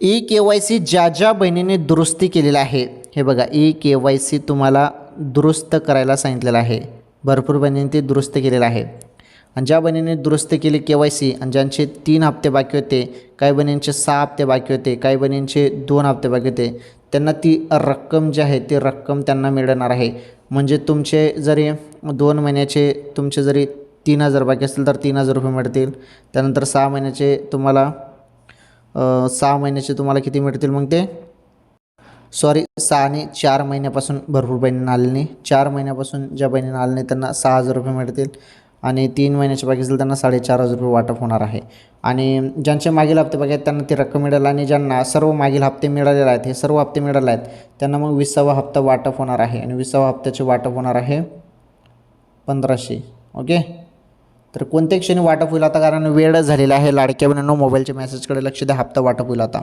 ई-के-वाय-सी ज्या ज्या बहिणीने दुरुस्ती केलेलं आहे, हे बघा ई-के-वाय-सी तुम्हाला दुरुस्त करायला सांगितलेलं आहे. भरपूर बहिणींनी ते दुरुस्त केलेलं आहे. आणि ज्या बहिणीने दुरुस्त केली के-वाय-सी आणि ज्यांचे 3 हप्ते बाकी होते, काही बहिणींचे 6 हप्ते बाकी होते, काही बहिणींचे 2 हप्ते बाकी होते, त्यांना ती रक्कम जी आहे ती रक्कम त्यांना मिळणार आहे. म्हणजे तुमचे जरी 2 महिन्याचे तुमचे जरी 3,000 बाकी असतील तर 3,000 रुपये मिळतील. त्यानंतर 6 महिन्याचे तुम्हाला 6 महिन्याचे तुम्हाला किती मिळतील मग ते, सॉरी 6 आणि 4 महिन्यापासून भरपूर बहिणींना आले नाही, 4 महिन्यापासून ज्या बहिणींना आले नाही त्यांना 6,000 रुपये मिळतील. आणि 3 महिन्याचे बाकी असेल त्यांना 4,500 रुपये वाटप होणार आहे. आणि ज्यांचे मागील हप्ते बाकी आहेत त्यांना ती रक्कम मिळेल. आणि ज्यांना सर्व मागील हप्ते मिळालेले आहेत, हे सर्व हप्ते मिळाले आहेत, त्यांना मग 20वा हप्ता वाटप होणार आहे. आणि 20वा हप्त्याचे वाटप होणार आहे 1,500. ओके, तर कोणत्या क्षणी वाटप होईल आता, कारण वेळ झालेला आहे. लाडक्या बहिणींनो मोबाईलच्या मेसेजकडे लक्ष द्या, हप्ता वाटप होईल आता.